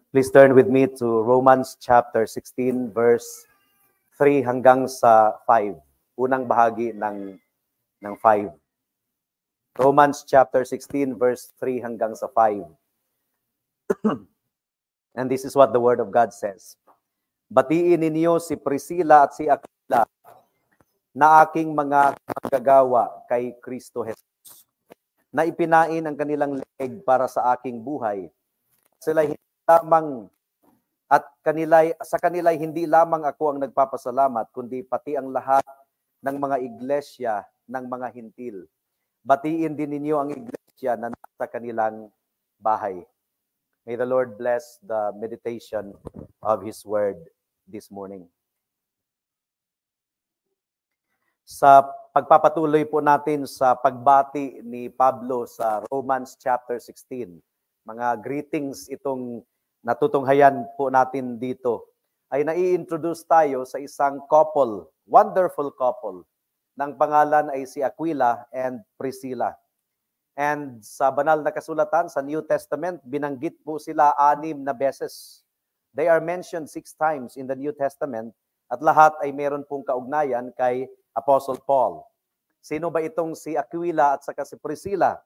Please turn with me to Romans chapter 16 verse 3 hanggang sa 5. Unang bahagi ng 5. Romans chapter 16 verse 3 hanggang sa 5. And this is what the word of God says. Batiin ninyo si Priscilla at si Aquila na aking mga manggagawa kay Kristo Jesus, na ipinain ang kanilang leeg para sa aking buhay. Sila hindi lamang sa kanila hindi lamang ako ang nagpapasalamat, kundi pati ang lahat ng mga iglesia ng mga hintil. Batiin din ninyo ang iglesia na nasa kanilang bahay. May the Lord bless the meditation of His word this morning. Sa pagpapatuloy po natin sa pagbati ni Pablo sa Romans chapter 16, mga greetings itong natutunghayan po natin dito, ay nai-introduce tayo sa isang couple, wonderful couple, ng pangalan ay si Aquila and Priscilla. And sa banal na kasulatan, sa New Testament, binanggit po sila 6 na beses. They are mentioned 6 times in the New Testament at lahat ay meron pong kaugnayan kay Apostle Paul. Sino ba itong si Aquila at saka si Priscilla?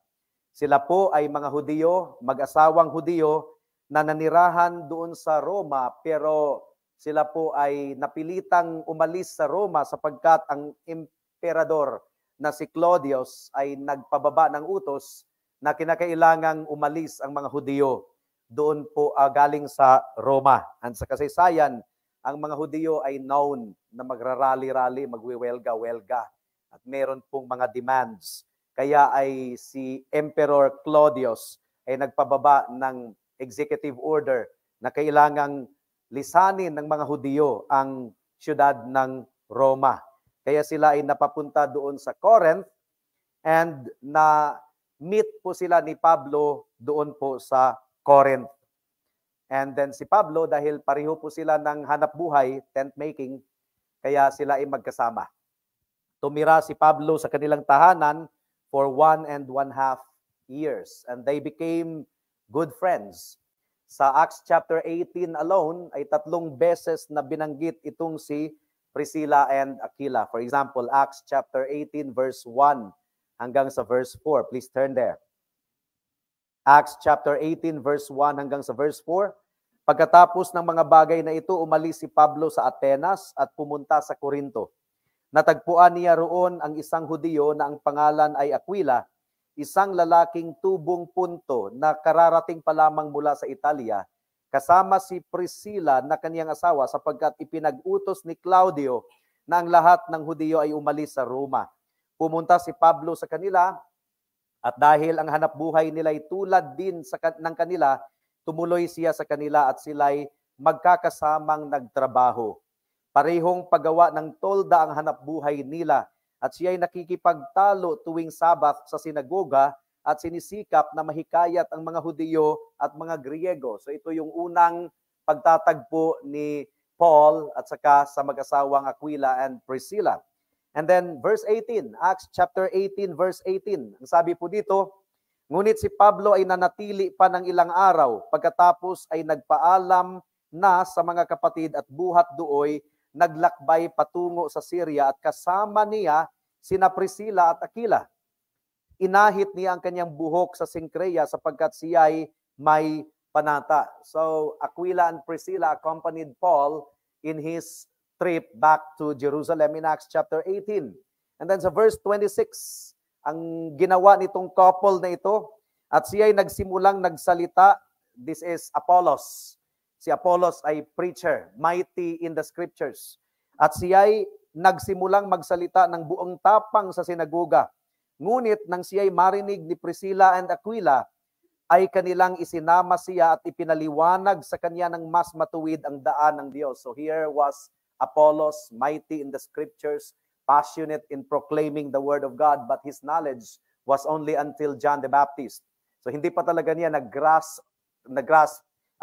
Sila po ay mga Hudiyo, mag-asawang Hudiyo na nanirahan doon sa Roma, pero sila po ay napilitang umalis sa Roma sapagkat ang emperador na si Claudius ay nagpababa ng utos na kinakailangang umalis ang mga Hudiyo doon po galing sa Roma. And sa kasaysayan, ang mga Hudiyo ay known na magrarally-rally, magwiwelga-welga at meron pong mga demands. Kaya ay si Emperor Claudius ay nagpababa ng executive order na kailangang lisanin ng mga Hudiyo ang siyudad ng Roma. Kaya sila ay napapunta doon sa Corinth and na-meet po sila ni Pablo doon po sa Corinth. And then si Pablo, dahil pareho po sila ng hanap buhay, tent making, kaya sila ay magkasama. Tumira si Pablo sa kanilang tahanan for 1.5 years. And they became good friends. Sa Acts chapter 18 alone, ay 3 beses na binanggit itong si Priscilla and Aquila. For example, Acts chapter 18 verse 1 hanggang sa verse 4. Please turn there. Acts chapter 18 verse 1 hanggang sa verse 4. Pagkatapos ng mga bagay na ito, umalis si Pablo sa Atenas at pumunta sa Corinto. Natagpuan niya roon ang isang Hudiyo na ang pangalan ay Aquila, isang lalaking tubong punto na kararating pa lamang mula sa Italia, kasama si Priscilla na kaniyang asawa sapagkat ipinag-utos ni Claudio na ang lahat ng Hudiyo ay umalis sa Roma. Pumunta si Pablo sa kanila at dahil ang hanap buhay nila ay tulad din ng kanila, tumuloy siya sa kanila at sila'y magkakasamang nagtrabaho. Parehong paggawa ng tolda ang hanap buhay nila at siya'y nakikipagtalo tuwing Sabat sa sinagoga at sinisikap na mahikayat ang mga Hudiyo at mga Griego. So ito yung unang pagtatagpo ni Paul at saka sa mag-asawang Aquila and Priscilla. And then verse 18, Acts chapter 18 verse 18. Ang sabi po dito, ngunit si Pablo ay nanatili pa ng ilang araw, pagkatapos ay nagpaalam na sa mga kapatid at buhat dooy naglakbay patungo sa Syria at kasama niya sina Priscilla at Aquila. Inahit niya ang kanyang buhok sa Cenchrea sapagkat siya ay may panata. So Aquila and Priscilla accompanied Paul in his trip back to Jerusalem in Acts chapter 18. And then sa verse 26, ang ginawa nitong couple na ito, at siya ay nagsimulang nagsalita. This is Apollos. Si Apollos ay preacher, mighty in the scriptures. At siya ay nagsimulang magsalita ng buong tapang sa sinagoga. Ngunit nang siya ay marinig ni Priscilla and Aquila, ay kanilang isinama siya at ipinaliwanag sa kanya ng mas matuwid ang daan ng Diyos. So here was Apollos, mighty in the scriptures, passionate in proclaiming the word of God, but his knowledge was only until John the Baptist. So hindi pa talaga niya nag-grasp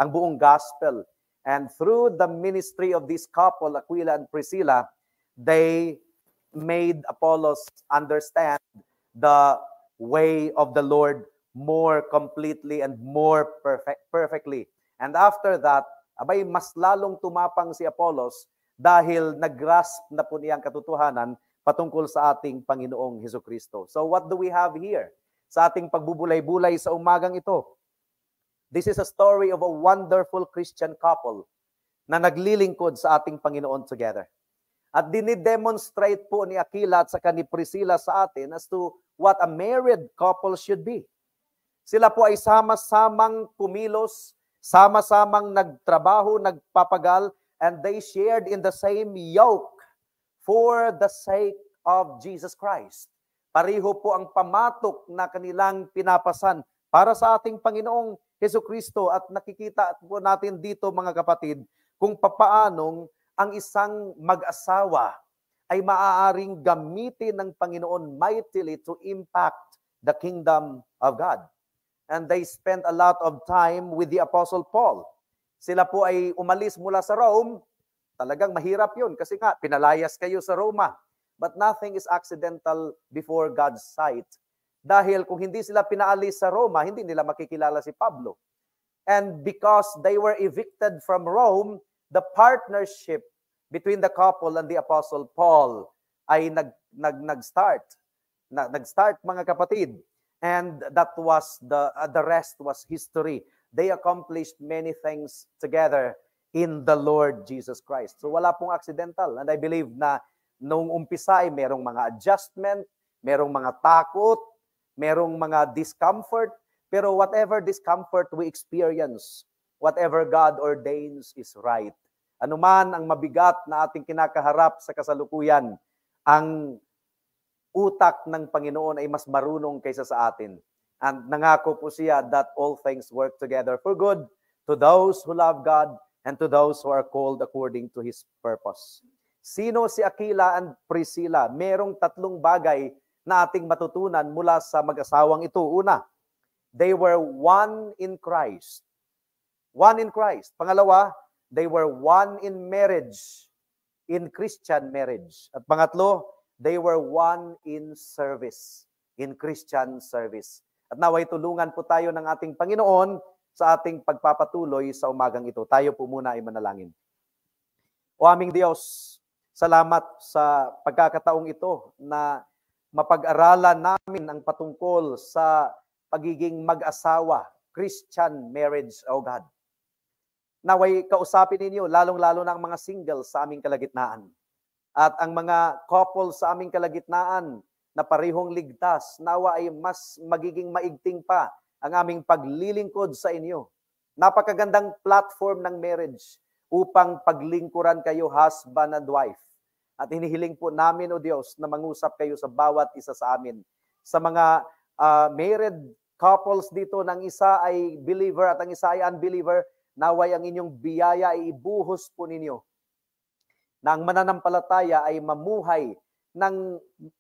ang buong gospel. And through the ministry of this couple, Aquila and Priscilla, they made Apollos understand the way of the Lord more completely and more perfectly. And after that, abay mas lalong tumapang si Apollos dahil nag-grasp na po niya ang katotohanan patungkol sa ating Panginoong Hesukristo. So what do we have here? Sa ating pagbubulay-bulay sa umagang ito, this is a story of a wonderful Christian couple na naglilingkod sa ating Panginoon together. At dinidemonstrate po ni Aquila at saka ni Priscilla sa atin as to what a married couple should be. Sila po ay sama-samang kumilos, sama-samang nagtrabaho, nagpapagal, and they shared in the same yoke for the sake of Jesus Christ. Pareho po ang pamatok na kanilang pinapasan para sa ating Panginoong Hesukristo, at nakikita po natin dito mga kapatid kung papaanong ang isang mag-asawa ay maaaring gamitin ng Panginoon mightily to impact the kingdom of God. And they spent a lot of time with the Apostle Paul. Sila po ay umalis mula sa Rome. Talagang mahirap yun kasi nga pinalayas kayo sa Roma. But nothing is accidental before God's sight. Dahil kung hindi sila pinaalis sa Roma, hindi nila makikilala si Pablo. And because they were evicted from Rome, the partnership between the couple and the Apostle Paul ay nag-start. Nag-start mga kapatid. And that was the rest was history. They accomplished many things together in the Lord Jesus Christ. So wala pong accidental. And I believe na noong umpisa ay merong mga adjustment, merong mga takot, merong mga discomfort, pero whatever discomfort we experience, whatever God ordains is right. Anuman ang mabigat na ating kinakaharap sa kasalukuyan, ang utak ng Panginoon ay mas marunong kaysa sa atin. And nangako po siya that all things work together for good to those who love God and to those who are called according to His purpose. Sino si Aquila and Priscilla? Merong tatlong bagay na ating matutunan mula sa mag-asawang ito. Una, they were one in Christ. One in Christ. Pangalawa, they were one in marriage, in Christian marriage. At pangatlo, they were one in service, in Christian service. At naway tulungan po tayo ng ating Panginoon sa ating pagpapatuloy sa umagang ito. Tayo po muna ay manalangin. O aming Diyos, salamat sa pagkakataong ito na mapag-aralan namin ang patungkol sa pagiging mag-asawa, Christian marriage, O God. Naway kausapin ninyo, lalong-lalo na ang mga singles sa aming kalagitnaan. At ang mga couples sa aming kalagitnaan na parehong ligtas, nawa ay mas magiging maigting pa ang aming paglilingkod sa inyo. Napakagandang platform ng marriage upang paglingkuran kayo husband and wife. At hinihiling po namin, O Diyos, na mangusap kayo sa bawat isa sa amin. Sa mga married couples dito, ng isa ay believer at ang isa ay unbeliever, naway ang inyong biyaya ay ibuhos po ninyo na ang mananampalataya ay mamuhay ng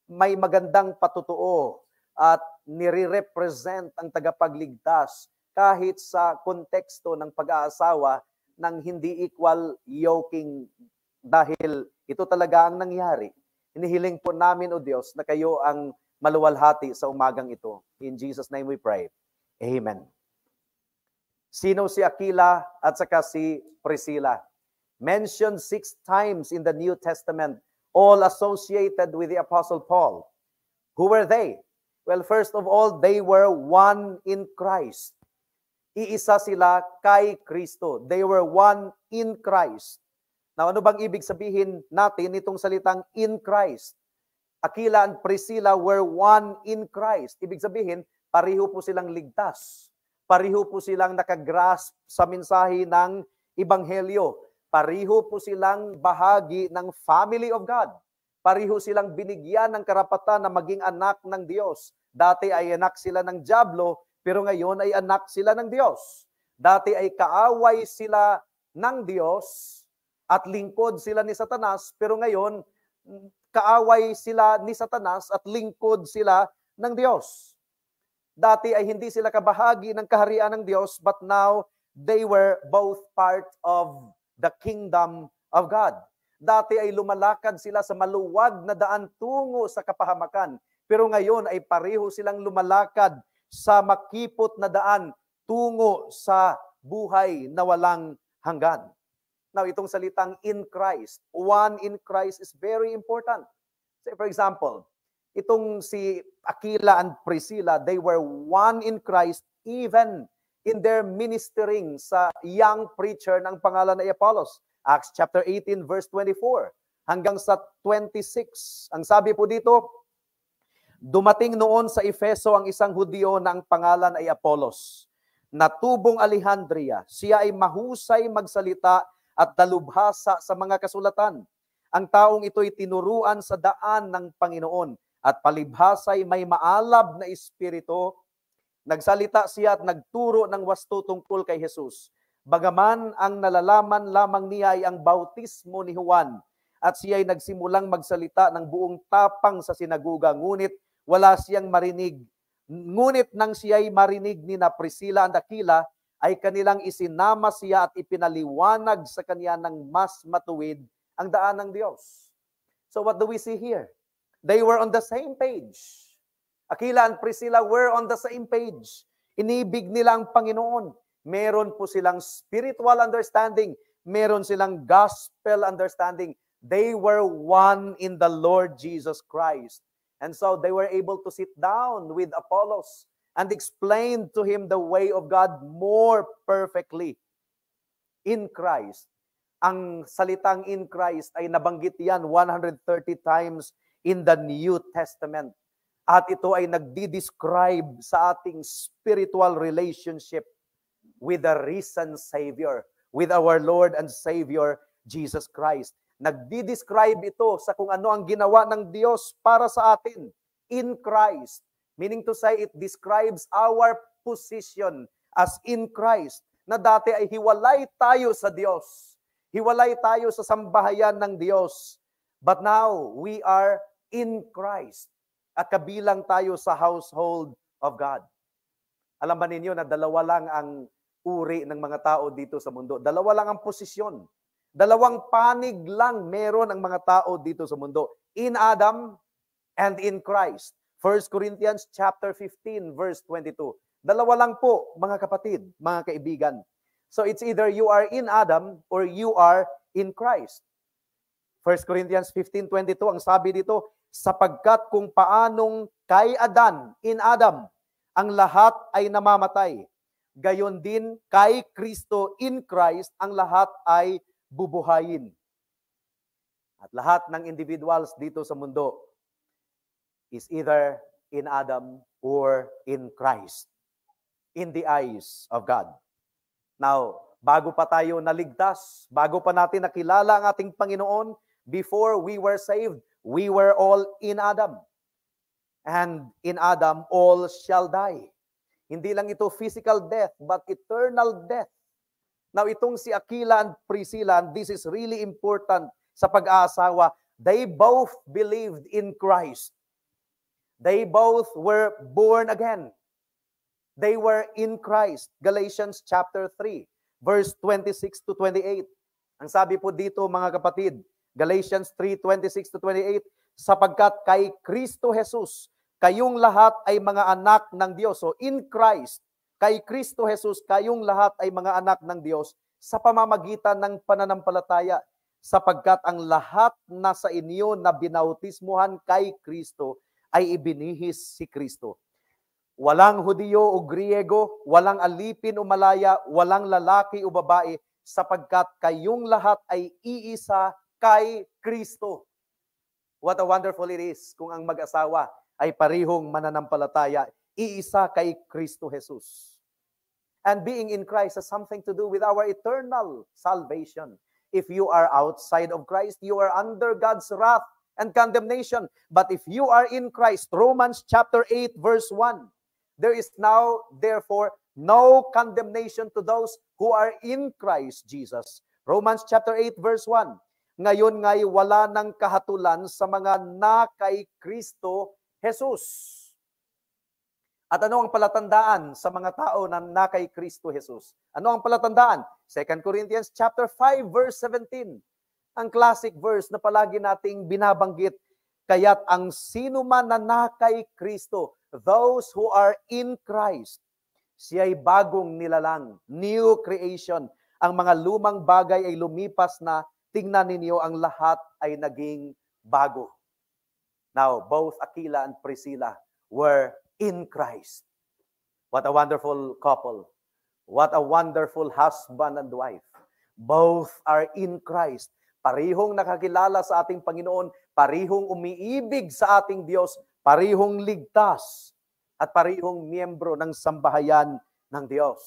may magandang patutuo at nire-represent ang tagapagligtas kahit sa konteksto ng pag-aasawa ng hindi equal yoking, dahil ito talaga ang nangyari. Inihiling po namin, O Diyos, na kayo ang maluwalhati sa umagang ito. In Jesus' name we pray. Amen. Sino si Aquila at saka si Priscilla? Mentioned 6 times in the New Testament, all associated with the Apostle Paul. Who were they? Well, first of all, they were one in Christ. Iisa sila kay Kristo. They were one in Christ. Now, ano bang ibig sabihin natin itong salitang in Christ? Aquila and Priscilla were one in Christ. Ibig sabihin, pareho po silang ligtas. Pareho po silang nakagrasp sa mensahe ng Ebanghelyo. Pareho po silang bahagi ng family of God. Pareho silang binigyan ng karapatan na maging anak ng Diyos. Dati ay anak sila ng dyablo, pero ngayon ay anak sila ng Diyos. Dati ay kaaway sila ng Diyos at lingkod sila ni Satanas, pero ngayon kaaway sila ni Satanas at lingkod sila ng Diyos. Dati ay hindi sila kabahagi ng kaharian ng Diyos, but now they were both part of the kingdom of God. Dati ay lumalakad sila sa maluwag na daan tungo sa kapahamakan, pero ngayon ay pareho silang lumalakad sa makipot na daan tungo sa buhay na walang hanggan. Now, itong salitang in Christ, one in Christ is very important. Say, for example, itong si Aquila and Priscilla, they were one in Christ even in their ministering sa young preacher ng pangalan na Apollos. Acts chapter 18 verse 24 hanggang sa 26. Ang sabi po dito, dumating noon sa Efeso ang isang Hudyo na ang pangalan ay Apollos, na tubong Alejandria. Siya ay mahusay magsalita at dalubhasa sa mga kasulatan. Ang taong ito'y tinuruan sa daan ng Panginoon at palibhasay may maalab na espiritu. Nagsalita siya at nagturo ng wasto tungkol kay Jesus. Bagaman ang nalalaman lamang niya ay ang bautismo ni Juan at siya ay nagsimulang magsalita ng buong tapang sa sinaguga, ngunit wala siyang marinig. Ngunit nang siya ay marinig ni na Priscilla and Aquila, ay kanilang isinama siya at ipinaliwanag sa kanya ng mas matuwid ang daan ng Diyos. So what do we see here? They were on the same page. Aquila and Priscilla were on the same page. Inibig nila ang Panginoon. Meron po silang spiritual understanding. Meron silang gospel understanding. They were one in the Lord Jesus Christ. And so they were able to sit down with Apollos and explain to him the way of God more perfectly. In Christ. Ang salitang in Christ ay nabanggit yan 130 times in the New Testament. At ito ay nagdi-describe sa ating spiritual relationship with the risen Savior, with our Lord and Savior, Jesus Christ. Nagdi-describe ito sa kung ano ang ginawa ng Diyos para sa atin in Christ. Meaning to say, it describes our position as in Christ, na dati ay hiwalay tayo sa Diyos. Hiwalay tayo sa sambahayan ng Diyos. But now, we are in Christ. At kabilang tayo sa household of God. Alam ba ninyo na dalawa lang ang uri ng mga tao dito sa mundo? Dalawa lang ang posisyon. Dalawang panig lang meron ang mga tao dito sa mundo. In Adam and in Christ. 1 Corinthians chapter 15 verse 22. Dalawa lang po, mga kapatid, mga kaibigan. So it's either you are in Adam or you are in Christ. 1 Corinthians 15:22, ang sabi dito, sapagkat kung paanong kay Adan, in Adam, ang lahat ay namamatay, gayon din kay Kristo, in Christ, ang lahat ay bubuhayin. At lahat ng individuals dito sa mundo is either in Adam or in Christ, in the eyes of God. Now, bago pa tayo naligtas, bago pa natin nakilala ang ating Panginoon, before we were saved, we were all in Adam. And in Adam, all shall die. Hindi lang ito physical death, but eternal death. Now, itong si Aquila and Priscilla, and this is really important sa pag-aasawa, they both believed in Christ. They both were born again. They were in Christ. Galatians chapter 3, verse 26 to 28. Ang sabi po dito, mga kapatid, Galatians 3:26 to 28, sapagkat kay Kristo Jesus, kayong lahat ay mga anak ng Diyos. So in Christ, kay Kristo Jesus, kayong lahat ay mga anak ng Diyos sa pamamagitan ng pananampalataya, sapagkat ang lahat na sa inyo na binautismuhan kay Kristo ay ibinihis si Kristo. Walang Hudyo o Griego, walang alipin o malaya, walang lalaki o babae, sapagkat kayong lahat ay iisa kay Kristo. What a wonderful it is kung ang mag-asawa ay parihong mananampalataya, iisa kay Kristo Jesus. And being in Christ has something to do with our eternal salvation. If you are outside of Christ, you are under God's wrath and condemnation. But if you are in Christ, Romans chapter 8 verse 1, there is now, therefore, no condemnation to those who are in Christ Jesus. Romans chapter 8 verse 1, ngayon nga'y wala ng kahatulan sa mga na kay Kristo Jesus. At ano ang palatandaan sa mga tao na kay Kristo Jesus? Ano ang palatandaan? 2 Corinthians chapter 5 verse 17. Ang classic verse na palagi nating binabanggit, kaya't ang sino man na kay Kristo, those who are in Christ, Siya'y bagong nilalang, new creation. Ang mga lumang bagay ay lumipas na, tingnan ninyo ang lahat ay naging bago. Now, both Aquila and Priscilla were in Christ. What a wonderful couple. What a wonderful husband and wife. Both are in Christ. Parihong nakakilala sa ating Panginoon, parihong umiibig sa ating Diyos, parihong ligtas, at parihong miyembro ng sambahayan ng Diyos.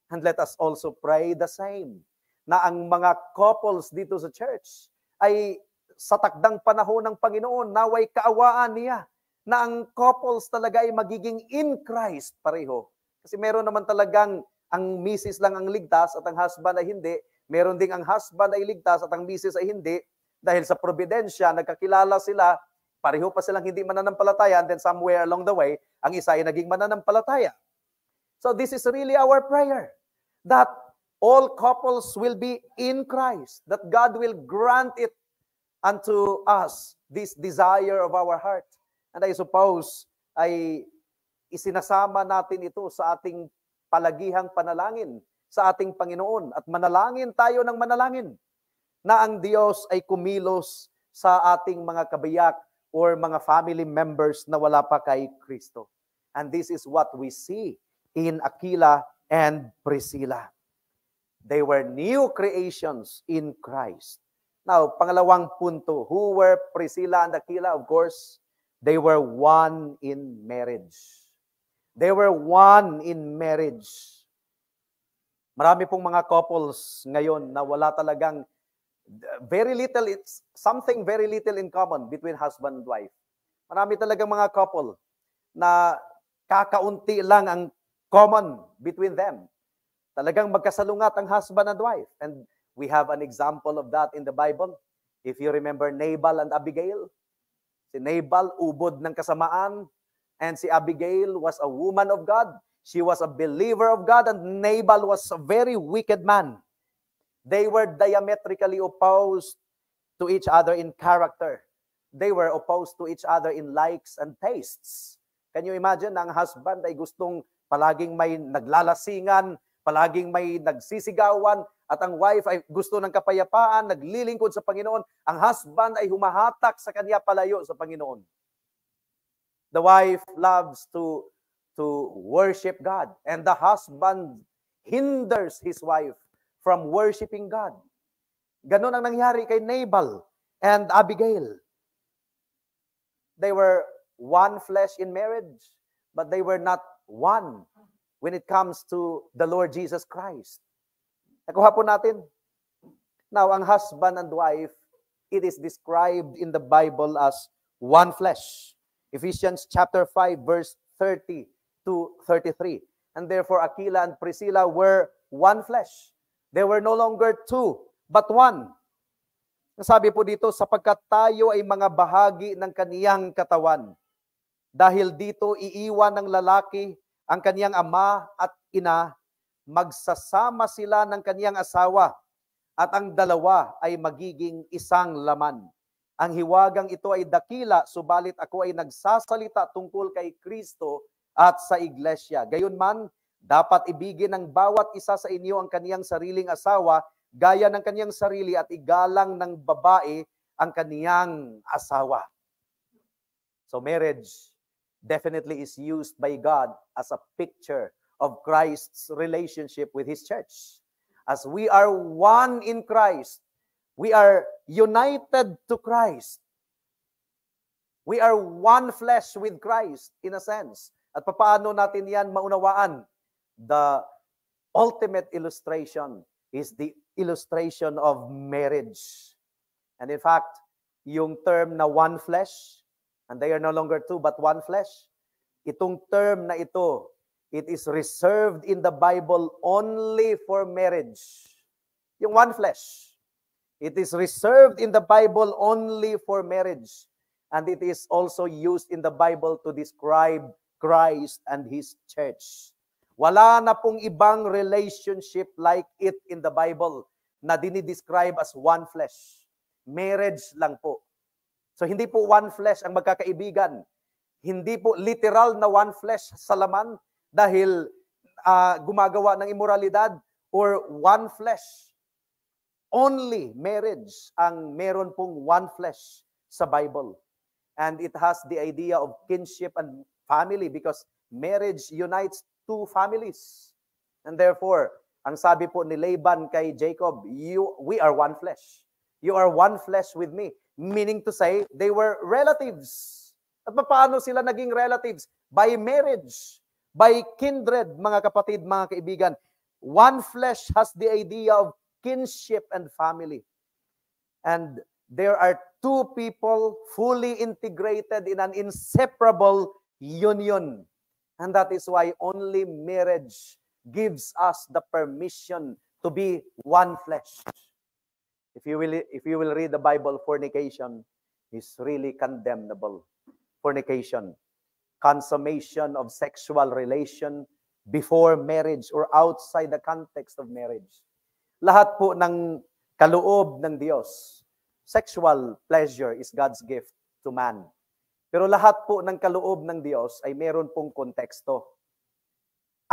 And let us also pray the same, na ang mga couples dito sa church ay sa takdang panahon ng Panginoon, naway kaawaan niya, na ang couples talaga ay magiging in Christ pareho. Kasi meron naman talagang ang misis lang ang ligtas at ang husband ay hindi. Meron ding ang husband ay ligtas at ang misis ay hindi. Dahil sa providensya, nagkakilala sila, pareho pa silang hindi mananampalataya, and then somewhere along the way, ang isa ay naging mananampalataya. So this is really our prayer, that all couples will be in Christ, that God will grant it unto us, this desire of our heart. And I suppose, ay isinasama natin ito sa ating palagihang panalangin sa ating Panginoon, at manalangin tayo ng manalangin na ang Diyos ay kumilos sa ating mga kabiyak or mga family members na wala pa kay Kristo. And this is what we see in Aquila and Priscilla. They were new creations in Christ. Now, pangalawang punto, who were Priscilla and Aquila? Of course, they were one in marriage. They were one in marriage. Marami pong mga couples ngayon na wala talagang very little, it's something very little in common between husband and wife. Marami talagang mga couple na kakaunti lang ang common between them. Talagang magkasalungat ang husband and wife. And we have an example of that in the Bible. If you remember Nabal and Abigail, si Nabal ubod ng kasamaan, and si Abigail was a woman of God. She was a believer of God, and Nabal was a very wicked man. They were diametrically opposed to each other in character. They were opposed to each other in likes and tastes. Can you imagine, ang husband ay gustong palaging may naglalasingan, palaging may nagsisigawan, at ang wife ay gusto ng kapayapaan, naglilingkod sa Panginoon. Ang husband ay humahatak sa kanya palayo sa Panginoon. The wife loves to worship God, and the husband hinders his wife from worshiping God. Ganon ang nangyari kay Nabal and Abigail. They were one flesh in marriage, but they were not one when it comes to the Lord Jesus Christ. Nakuha po natin. Now, ang husband and wife, it is described in the Bible as one flesh. Ephesians chapter 5, verse 30 to 33. And therefore, Aquila and Priscilla were one flesh. They were no longer two, but one. Sabi po dito, sapagkat tayo ay mga bahagi ng kaniyang katawan. Dahil dito, iiwan ng lalaki ang kaniyang ama at ina, magsasama sila ng kaniyang asawa, at ang dalawa ay magiging isang laman. Ang hiwagang ito ay dakila, subalit ako ay nagsasalita tungkol kay Kristo at sa iglesia. Gayunman, dapat ibigin ng bawat isa sa inyo ang kaniyang sariling asawa, gaya ng kaniyang sarili, at igalang ng babae ang kaniyang asawa. So marriage definitely is used by God as a picture of Christ's relationship with His church. As we are one in Christ, we are united to Christ. We are one flesh with Christ, in a sense. At paano natin yan maunawaan? The ultimate illustration is the illustration of marriage. And in fact, yung term na one flesh, and they are no longer two but one flesh, itong term na ito, it is reserved in the Bible only for marriage. Yung one flesh. It is reserved in the Bible only for marriage. And it is also used in the Bible to describe Christ and His church. Wala na pong ibang relationship like it in the Bible na dinidescribe as one flesh. Marriage lang po. So hindi po one flesh ang magkakaibigan. Hindi po literal na one flesh sa laman, dahil gumagawa ng immoralidad or one flesh. Only marriage ang meron pong one flesh sa Bible. And it has the idea of kinship and family because marriage unites two families. And therefore, ang sabi po ni Laban kay Jacob, we are one flesh. You are one flesh with me. Meaning to say, they were relatives. At paano sila naging relatives? By marriage, by kindred, mga kapatid, mga kaibigan. One flesh has the idea of kinship and family. And there are two people fully integrated in an inseparable union. And that is why only marriage gives us the permission to be one flesh. If you will read the Bible, fornication is really condemnable. Fornication, consummation of sexual relation before marriage or outside the context of marriage. Lahat po ng kaloob ng Diyos, sexual pleasure is God's gift to man. Pero lahat po ng kaloob ng Diyos ay meron pong konteksto.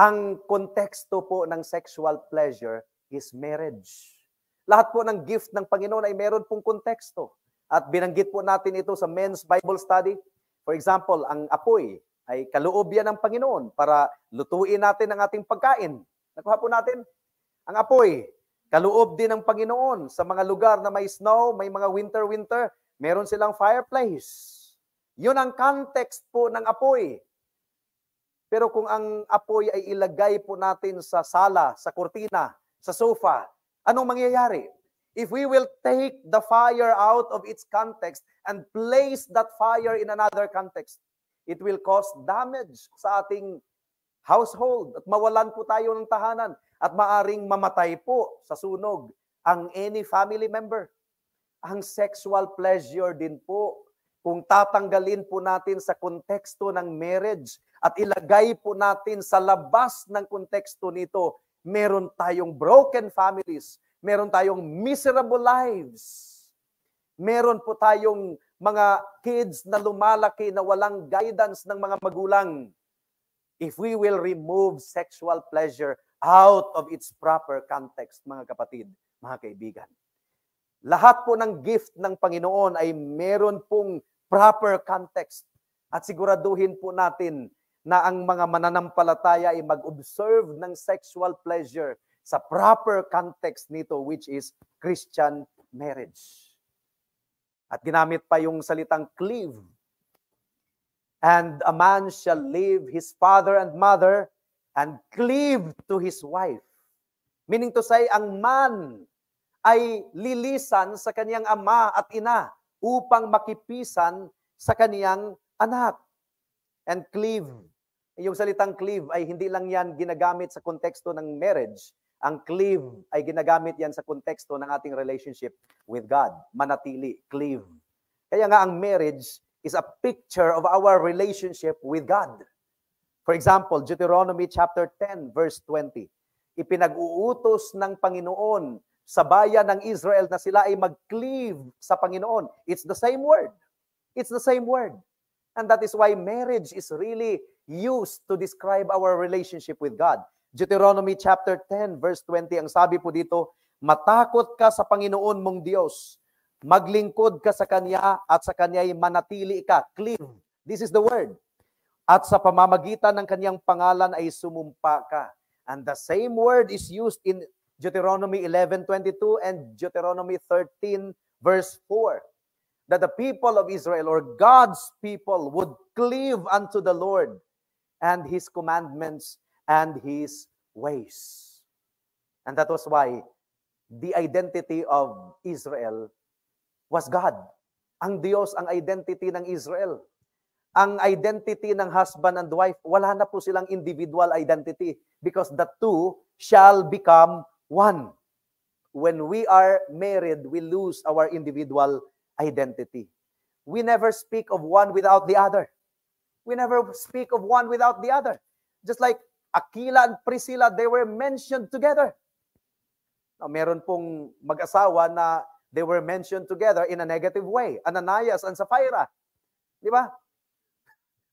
Ang konteksto po ng sexual pleasure is marriage. Lahat po ng gift ng Panginoon ay meron pong konteksto. At binanggit po natin ito sa men's Bible study. For example, ang apoy ay kaloob yan ng Panginoon para lutuin natin ang ating pagkain. Nakuha po natin? Ang apoy, kaloob din ng Panginoon sa mga lugar na may snow, may mga winter, meron silang fireplace. Yun ang context po ng apoy. Pero kung ang apoy ay ilagay po natin sa sala, sa kurtina, sa sofa, anong mangyayari? If we will take the fire out of its context and place that fire in another context, it will cause damage sa ating household at mawalan po tayo ng tahanan at maaring mamatay po sa sunog ang any family member. Ang sexual pleasure din po, kung tatanggalin po natin sa konteksto ng marriage at ilagay po natin sa labas ng konteksto nito, meron tayong broken families, meron tayong miserable lives. Meron po tayong mga kids na lumalaki na walang guidance ng mga magulang. If we will remove sexual pleasure out of its proper context, mga kapatid, mga kaibigan. Lahat po ng gift ng Panginoon ay meron pong proper context. At siguraduhin po natin na ang mga mananampalataya ay mag-observe ng sexual pleasure sa proper context nito, which is Christian marriage. At ginamit pa yung salitang cleave. And a man shall leave his father and mother and cleave to his wife. Meaning to say, ang man ay lilisan sa kaniyang ama at ina upang makipisan sa kaniyang anak. And cleave. Yung salitang cleave ay hindi lang yan ginagamit sa konteksto ng marriage. Ang cleave ay ginagamit yan sa konteksto ng ating relationship with God. Manatili, cleave. Kaya nga ang marriage is a picture of our relationship with God. For example, Deuteronomy chapter 10 verse 20. Ipinag-uutos ng Panginoon sa bayan ng Israel na sila ay mag-cleave sa Panginoon. It's the same word. It's the same word. And that is why marriage is really used to describe our relationship with God. Deuteronomy chapter 10 verse 20, ang sabi po dito, matakot ka sa Panginoon mong Diyos, maglingkod ka sa Kanya at sa Kanya'y manatili ka. Cleave. This is the word. At sa pamamagitan ng Kanyang pangalan ay sumumpa ka. And the same word is used in Deuteronomy 11:22 and Deuteronomy 13 verse 4. That the people of Israel or God's people would cleave unto the Lord and His commandments and His ways. And that was why the identity of Israel was God. Ang Diyos ang identity ng Israel. Ang identity ng husband and wife, wala na po silang individual identity because the two shall become one. When we are married, we lose our individual identity. We never speak of one without the other. We never speak of one without the other. Just like Aquila and Priscilla, they were mentioned together. Now, meron pong mag-asawa na they were mentioned together in a negative way. Ananias and Sapphira. Di ba?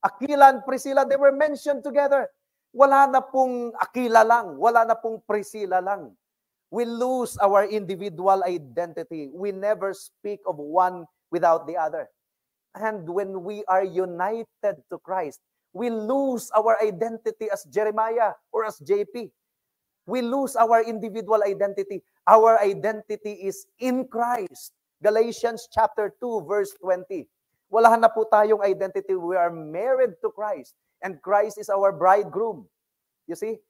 Aquila and Priscilla, they were mentioned together. Wala na pong Aquila lang, wala na pong Priscilla lang. We lose our individual identity. We never speak of one without the other. And when we are united to Christ, we lose our identity as Jeremiah or as JP. We lose our individual identity. Our identity is in Christ. Galatians chapter 2 verse 20. Wala na po tayong identity. We are married to Christ. And Christ is our bridegroom. You see?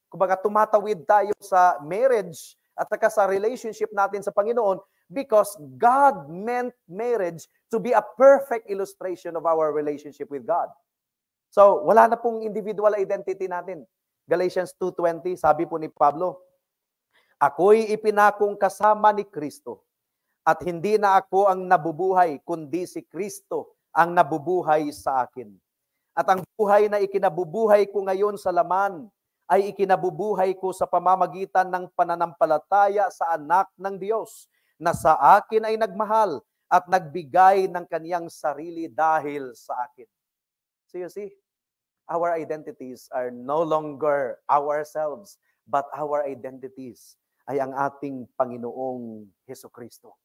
Kumbaga tumatawid tayo sa marriage at saka sa relationship natin sa Panginoon because God meant marriage to be a perfect illustration of our relationship with God. So, wala na pong individual identity natin. Galatians 2:20, sabi po ni Pablo, ako'y ipinakong kasama ni Kristo at hindi na ako ang nabubuhay, kundi si Kristo ang nabubuhay sa akin. At ang buhay na ikinabubuhay ko ngayon sa laman ay ikinabubuhay ko sa pamamagitan ng pananampalataya sa anak ng Diyos na sa akin ay nagmahal at nagbigay ng kaniyang sarili dahil sa akin. So you see, our identities are no longer ourselves, but our identities ay ang ating Panginoong Hesukristo.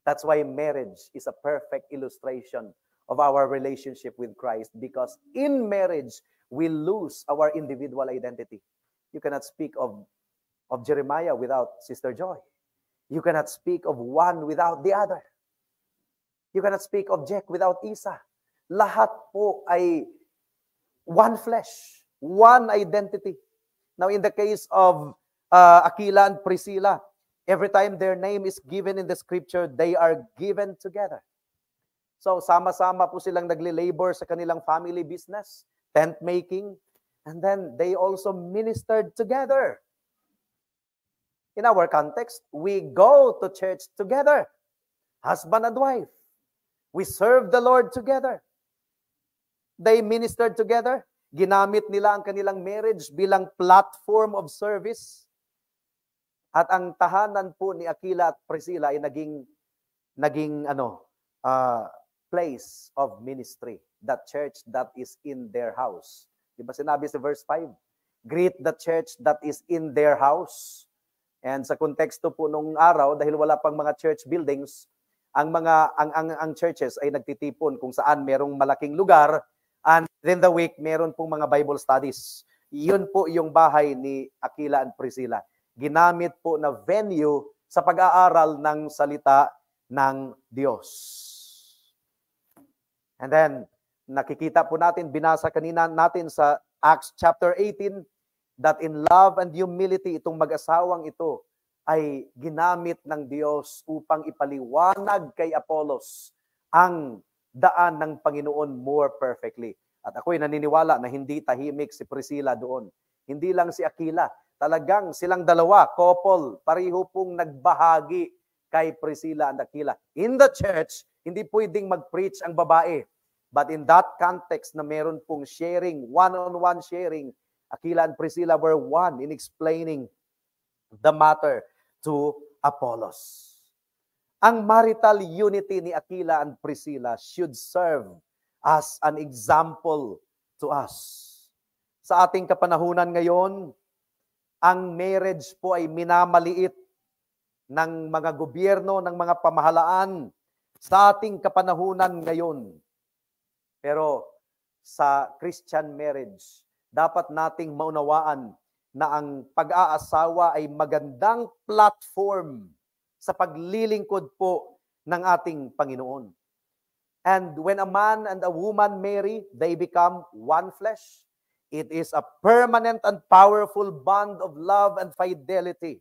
That's why marriage is a perfect illustration of our relationship with Christ, because in marriage, we lose our individual identity. You cannot speak of Jeremiah without Sister Joy. You cannot speak of one without the other. You cannot speak of Jack without Isa. Lahat po ay one flesh, one identity. Now, in the case of Aquila and Priscilla, every time their name is given in the scripture, they are given together. So, sama-sama po silang nagli-labor sa kanilang family business, tent making, and then they also ministered together. In our context, we go to church together, husband and wife. We serve the Lord together. They ministered together. Ginamit nila ang kanilang marriage bilang platform of service. At ang tahanan po ni Aquila at Priscilla ay naging place of ministry. That church that is in their house. Di ba sinabi sa verse 5? Greet the church that is in their house. And sa konteksto po nung araw, dahil wala pang mga church buildings, ang churches ay nagtitipon kung saan merong malaking lugar, and within the week, meron pong mga Bible studies. Yun po yung bahay ni Aquila and Priscilla. Ginamit po na venue sa pag-aaral ng salita ng Diyos. And then, nakikita po natin, binasa kanina natin sa Acts chapter 18, that in love and humility, itong mag-asawang ito ay ginamit ng Diyos upang ipaliwanag kay Apollos ang daan ng Panginoon more perfectly. At ako'y naniniwala na hindi tahimik si Priscilla doon. Hindi lang si Aquila. Talagang silang dalawa, couple, pareho pong nagbahagi kay Priscilla and Aquila. In the church, hindi pwedeng mag-preach ang babae. But in that context na meron pong sharing, one-on-one sharing, Aquila and Priscilla were one in explaining the matter to Apollos. Ang marital unity ni Aquila and Priscilla should serve as an example to us. Sa ating kapanahunan ngayon, ang marriage po ay minamaliit ng mga gobyerno, ng mga pamahalaan sa ating kapanahunan ngayon. Pero sa Christian marriage, dapat nating maunawaan na ang pag-aasawa ay magandang platform sa paglilingkod po ng ating Panginoon. And when a man and a woman marry, they become one flesh. It is a permanent and powerful bond of love and fidelity.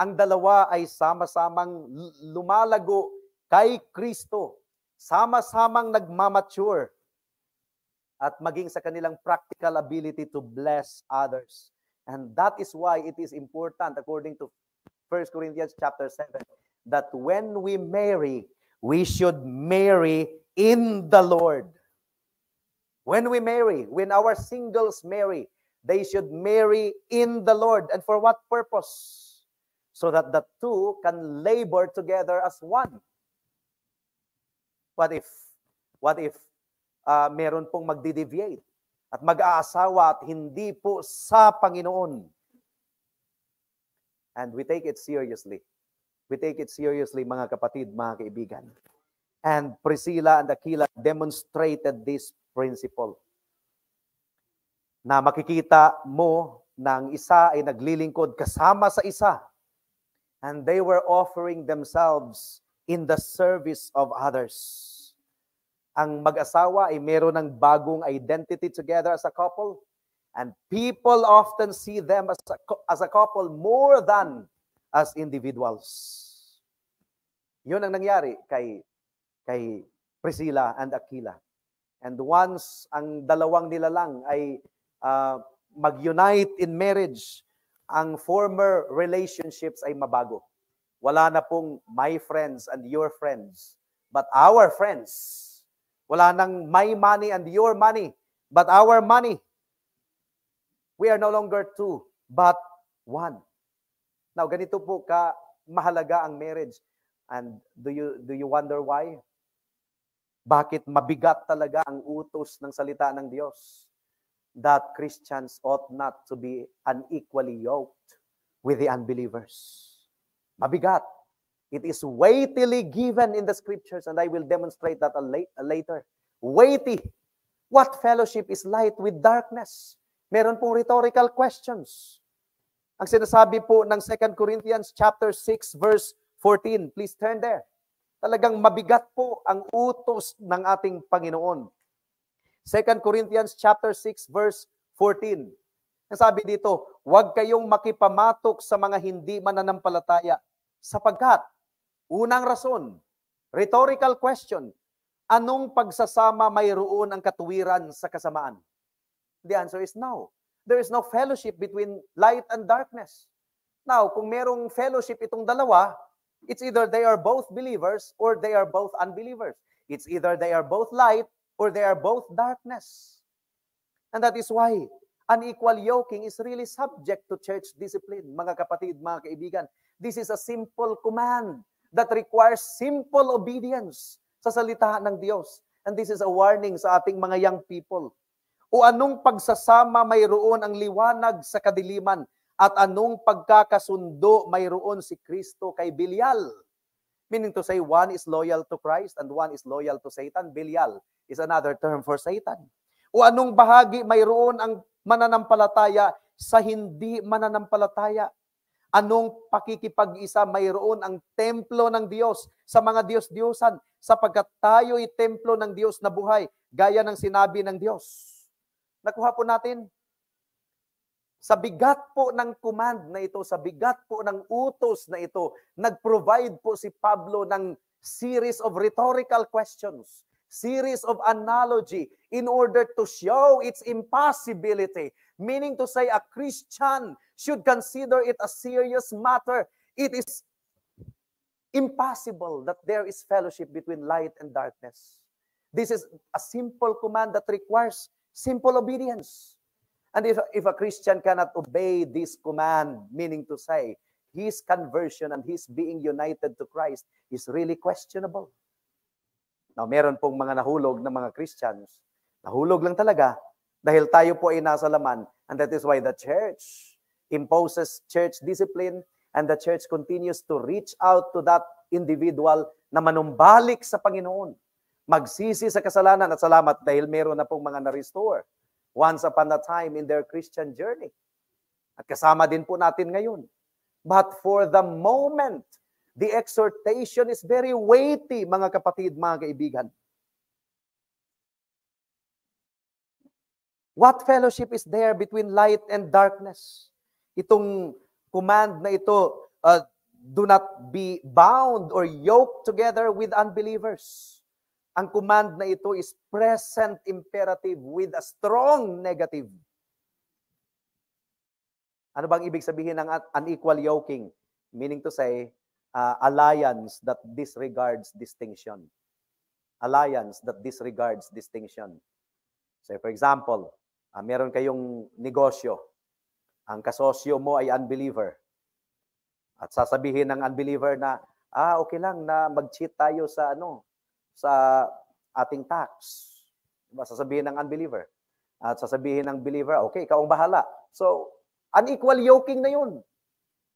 Ang dalawa ay sama-samang lumalago kay Kristo. Sama-samang nagmamature at maging sa kanilang practical ability to bless others. And that is why it is important, according to 1 Corinthians chapter 7, that when we marry, we should marry in the Lord. When we marry, when our singles marry, they should marry in the Lord. And for what purpose? So that the two can labor together as one. What if meron pong magdi-deviate? at mag-aasawa at hindi po sa Panginoon. And we take it seriously. We take it seriously, mga kapatid, mga kaibigan. And Priscilla and Aquila demonstrated this principle. Na makikita mo na ang isa ay naglilingkod kasama sa isa. And they were offering themselves in the service of others. Ang mag-asawa ay meron ng bagong identity together as a couple. And people often see them as a couple more than as individuals. Yun ang nangyari kay Priscilla and Aquila. And once ang dalawang nilalang ay mag-unite in marriage, ang former relationships ay mabago. Wala na pong my friends and your friends, but our friends. Wala nang my money and your money, but our money. We are no longer two, but one. Now, ganito po ka mahalaga ang marriage. And do you wonder why? Bakit mabigat talaga ang utos ng salita ng Diyos? That Christians ought not to be unequally yoked with the unbelievers. Mabigat. It is weightily given in the scriptures, and I will demonstrate that later. Weighty. What fellowship is light with darkness? Meron pong rhetorical questions. Ang sinasabi po ng 2 Corinthians chapter 6 verse 14. Please turn there. Talagang mabigat po ang utos ng ating Panginoon. 2 Corinthians chapter 6 verse 14. Ang sabi dito, huwag kayong makipamatok sa mga hindi mananampalataya sapagkat unang rason, rhetorical question, anong pagsasama mayroon ang katuwiran sa kasamaan? The answer is no. There is no fellowship between light and darkness. Now, kung merong fellowship itong dalawa, it's either they are both believers or they are both unbelievers. It's either they are both light or they are both darkness. And that is why unequal yoking is really subject to church discipline. Mga kapatid, mga kaibigan, this is a simple command that requires simple obedience sa salita ng Diyos. And this is a warning sa ating mga young people. O anong pagsasama mayroon ang liwanag sa kadiliman at anong pagkakasundo mayroon si Kristo kay Belial? Meaning to say, one is loyal to Christ and one is loyal to Satan. Belial is another term for Satan. O anong bahagi mayroon ang mananampalataya sa hindi mananampalataya? Anong pakikipag-isa mayroon ang templo ng Diyos sa mga Diyos-Diyosan sapagkat tayo'y templo ng Diyos na buhay, gaya ng sinabi ng Diyos. Nakuha po natin? Sa bigat po ng command na ito, sa bigat po ng utos na ito, nag-provide po si Pablo ng series of rhetorical questions, series of analogy in order to show its impossibility. Meaning to say, a Christian should consider it a serious matter. It is impossible that there is fellowship between light and darkness. This is a simple command that requires simple obedience. And if a Christian cannot obey this command, meaning to say, his conversion and his being united to Christ is really questionable. Now, meron pong mga nahulog na mga Christians. Nahulog lang talaga dahil tayo po ay nasa laman. And that is why the church imposes church discipline and the church continues to reach out to that individual na manumbalik sa Panginoon. Magsisi sa kasalanan at salamat dahil meron na pong mga na-restore once upon a time in their Christian journey. At kasama din po natin ngayon. But for the moment, the exhortation is very weighty, mga kapatid, mga kaibigan. What fellowship is there between light and darkness? Itong command na ito, do not be bound or yoked together with unbelievers. Ang command na ito is present imperative with a strong negative. Ano bang ibig sabihin ng unequal yoking? Meaning to say, alliance that disregards distinction. Alliance that disregards distinction. So for example, meron kayong negosyo. Ang kasosyo mo ay unbeliever. At sasabihin ng unbeliever na, okay lang na mag-cheat tayo sa sa ating tax. Diba? Sasabihin ng unbeliever. At sasabihin ng believer, okay, ikaw ang bahala. So, unequal yoking na yun.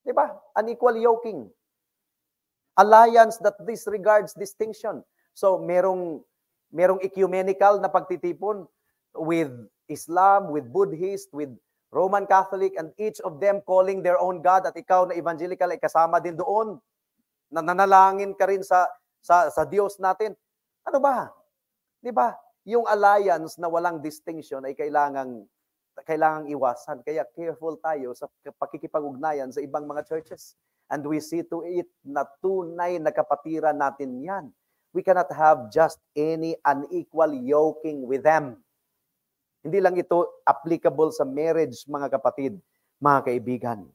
Di ba? Unequal yoking. Alliance that disregards distinction. So, merong ecumenical na pagtitipon with Islam, with Buddhist, with Roman Catholic, and each of them calling their own God, at ikaw na evangelical ay kasama din doon. Nananalangin ka rin sa Diyos natin. Ano ba? Di ba? Yung alliance na walang distinction ay kailangang iwasan. Kaya careful tayo sa pakikipag-ugnayan sa ibang mga churches. And we see to it na tunay na kapatiran natin yan. We cannot have just any unequal yoking with them. Hindi lang ito applicable sa marriage, mga kapatid, mga kaibigan.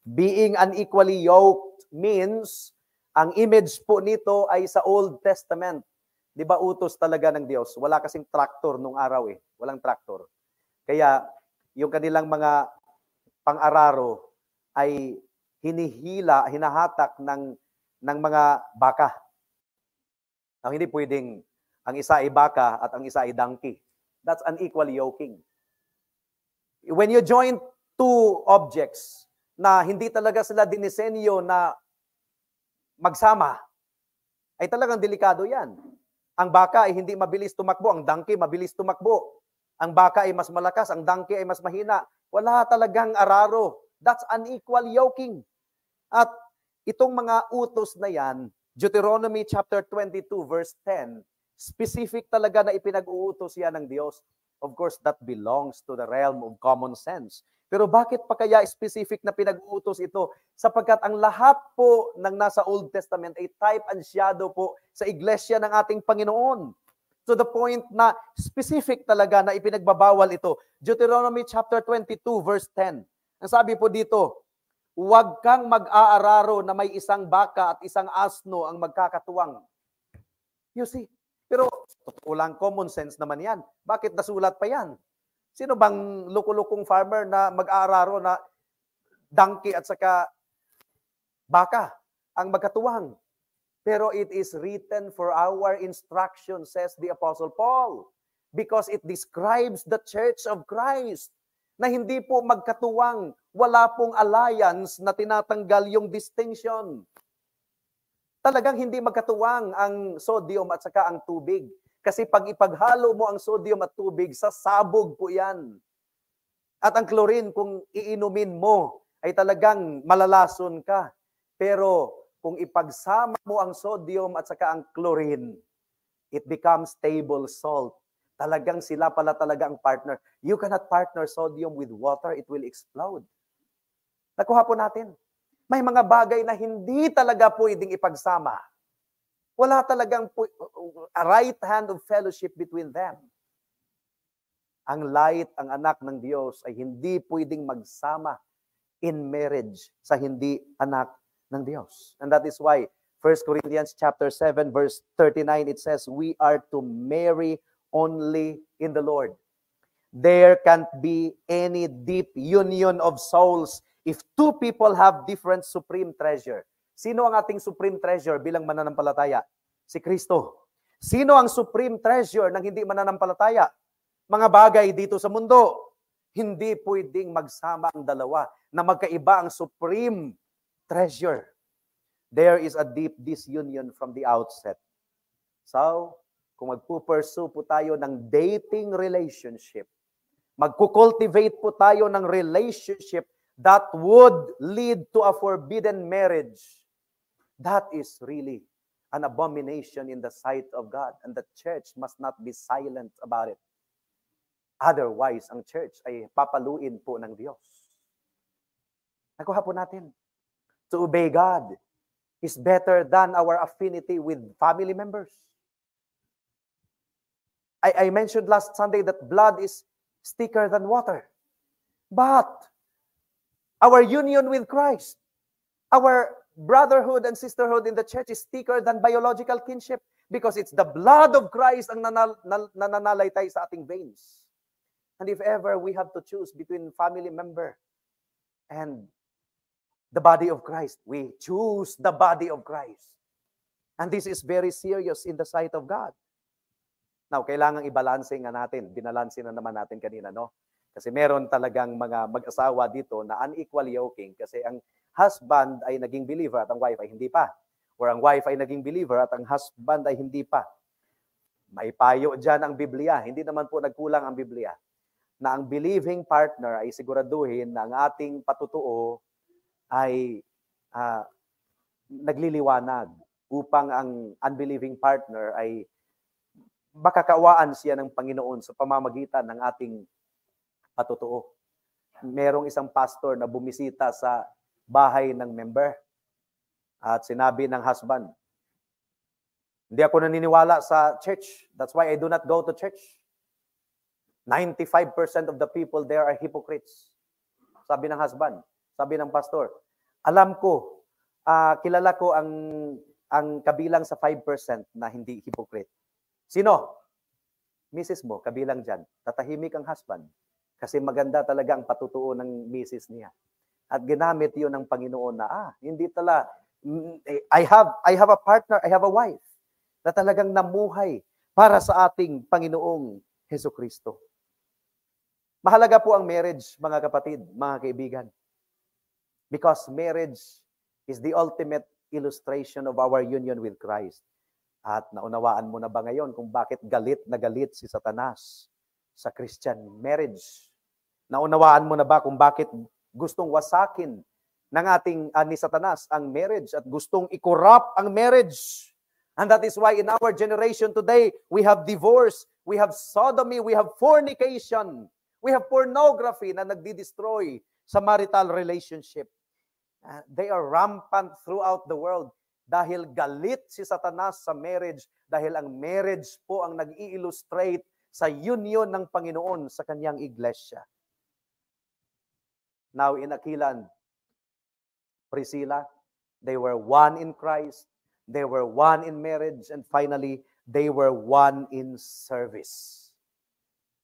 Being unequally yoked means, ang image po nito ay sa Old Testament. Di ba utos talaga ng Diyos? Wala kasing tractor nung araw eh. Walang tractor. Kaya yung kanilang mga pang-araro ay hinahatak ng mga baka. Now, hindi pwedeng ang isa ay baka at ang isa ay donkey. That's unequal yoking. When you join two objects na hindi talaga sila dinisenyo na magsama, ay talagang delikado yan. Ang baka ay hindi mabilis tumakbo, ang donkey mabilis tumakbo. Ang baka ay mas malakas, ang donkey ay mas mahina. Wala talagang araro. That's unequal yoking. At itong mga utos na yan, Deuteronomy chapter 22 verse 10, specific talaga na ipinag-uutos yan ng Diyos. Of course, that belongs to the realm of common sense. Pero bakit pa kaya specific na pinag-uutos ito? Sapagkat ang lahat po ng nasa Old Testament ay type and shadow po sa iglesia ng ating Panginoon. To the point na specific talaga na ipinagbabawal ito. Deuteronomy chapter 22 verse 10. Ang sabi po dito, huwag kang mag-aararo na may isang baka at isang asno ang magkakatuwang. You see? Pero walang common sense naman yan. Bakit nasulat pa yan? Sino bang lukulukong farmer na mag-aararo na donkey at saka baka ang magkatuwang? Pero it is written for our instruction, says the Apostle Paul, because it describes the church of Christ na hindi po magkatuwang, wala pong alliance na tinatanggal yung distinction. Talagang hindi magkatuwang ang sodium at saka ang tubig. Kasi pag ipaghalo mo ang sodium at tubig, sasabog po yan. At ang chlorine, kung iinumin mo, ay talagang malalason ka. Pero kung ipagsama mo ang sodium at saka ang chlorine, it becomes table salt. Talagang sila pala talaga ang partner. You cannot partner sodium with water, it will explode. Nakuha po natin. May mga bagay na hindi talaga pwedeng ipagsama. Wala talagang a right hand of fellowship between them. Ang light, ang anak ng Diyos ay hindi pwedeng magsama in marriage sa hindi anak ng Diyos. And that is why 1 Corinthians chapter 7 verse 39 it says, we are to marry only in the Lord. There can't be any deep union of souls if two people have different supreme treasure. Sino ang ating supreme treasure bilang mananampalataya? Si Kristo. Sino ang supreme treasure ng hindi mananampalataya? Mga bagay dito sa mundo. Hindi pwedeng magsama ang dalawa na magkaiba ang supreme treasure. There is a deep disunion from the outset. So, kung magpupursue po tayo ng dating relationship, magkukultivate po tayo ng relationship that would lead to a forbidden marriage, that is really an abomination in the sight of God. And the church must not be silent about it. Otherwise, ang church ay papaluin po ng Diyos. Nakuha po natin. To obey God is better than our affinity with family members. I mentioned last Sunday that blood is thicker than water. But our union with Christ, our brotherhood and sisterhood in the church is thicker than biological kinship because it's the blood of Christ ang nananalaytay sa ating veins. And if ever we have to choose between family member and the body of Christ, we choose the body of Christ. And this is very serious in the sight of God. Now, kailangang i-balance nga natin. Binalanse na naman natin kanina, no? Kasi meron talagang mga mag-asawa dito na unequally yoking kasi ang husband ay naging believer at ang wife ay hindi pa. Or ang wife ay naging believer at ang husband ay hindi pa. May payo dyan ang Biblia. Hindi naman po nagkulang ang Biblia. Na ang believing partner ay siguraduhin na ang ating patutuo ay nagliliwanag upang ang unbelieving partner ay makakawaan siya ng Panginoon sa pamamagitan ng ating patutuo. Merong isang pastor na bumisita sa bahay ng member at sinabi ng husband, hindi ako naniniwala sa church. That's why I do not go to church. 95% of the people there are hypocrites. Sabi ng husband, sabi ng pastor, alam ko, kilala ko ang kabilang sa 5% na hindi hypocrite. Sino? Mrs. mo, kabilang dyan. Tatahimik ang husband. Kasi maganda talaga ang patutuo ng Mrs. niya. At ginamit yun ng Panginoon na, hindi tala, I have a partner, I have a wife na talagang namuhay para sa ating Panginoong Hesukristo. Mahalaga po ang marriage, mga kapatid, mga kaibigan. Because marriage is the ultimate illustration of our union with Christ. At naunawaan mo na ba ngayon kung bakit galit na galit si Satanas sa Christian marriage? Naunawaan mo na ba kung bakit gustong wasakin ng ating ni Satanas ang marriage at gustong i-corrupt ang marriage? And that is why in our generation today, we have divorce, we have sodomy, we have fornication, we have pornography na nagdi-destroy sa marital relationship. They are rampant throughout the world dahil galit si Satanas sa marriage, dahil ang marriage po ang nag-i-illustrate sa union ng Panginoon sa kanyang iglesia. Now in Aquila and Priscilla, they were one in Christ, they were one in marriage, and finally, they were one in service.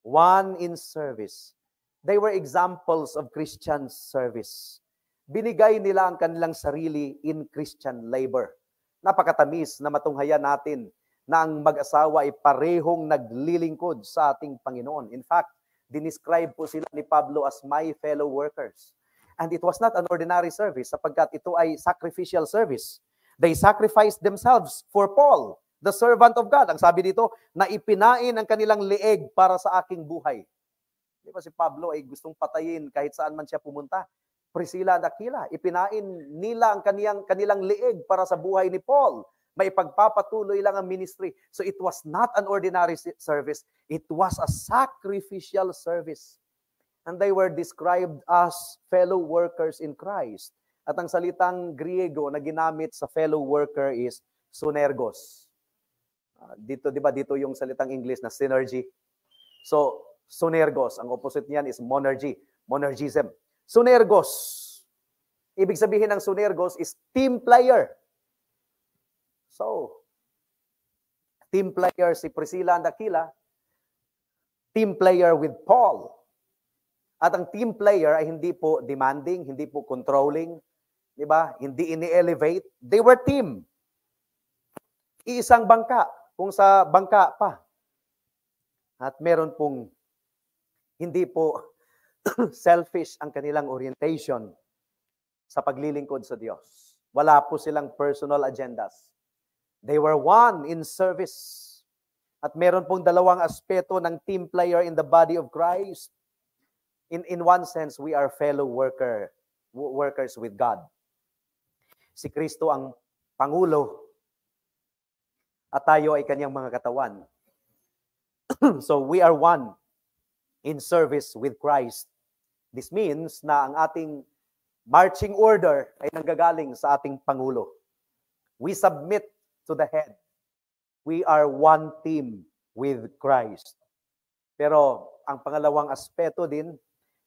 One in service. They were examples of Christian service. Binigay nila ang kanilang sarili in Christian labor. Napakatamis na matunghayan natin na ang mag-asawa ay parehong naglilingkod sa ating Panginoon. In fact, dinescribe po sila ni Pablo as my fellow workers. And it was not an ordinary service sapagkat ito ay sacrificial service. They sacrificed themselves for Paul, the servant of God. Ang sabi dito, na ipinain ang kanilang leeg para sa aking buhay. Di ba si Pablo ay gustong patayin kahit saan man siya pumunta? Priscilla at Aquila, ipinain nila ang kanilang leeg para sa buhay ni Paul. May pagpapatuloy lang ang ministry. So it was not an ordinary service. It was a sacrificial service. And they were described as fellow workers in Christ. At ang salitang Griego na ginamit sa fellow worker is sunergos. Dito, di ba, dito yung salitang English na synergy. So, sunergos, ang opposite niyan is monergy, monergism. Sunergos. Ibig sabihin ng sunergos is team player. So, team player si Priscilla and Aquila, team player with Paul. At ang team player ay hindi po demanding, hindi po controlling, di ba? Hindi ini-elevate. They were team. Iisang bangka, kung sa bangka pa. At meron pong hindi po selfish ang kanilang orientation sa paglilingkod sa Diyos. Wala po silang personal agendas. They were one in service. At meron pong dalawang aspeto ng team player in the body of Christ. In one sense, we are fellow workers with God. Si Kristo ang Pangulo at tayo ay kanyang mga katawan. So we are one in service with Christ. This means na ang ating marching order ay nanggagaling sa ating Pangulo. We submit to the head. We are one team with Christ. Pero ang pangalawang aspeto din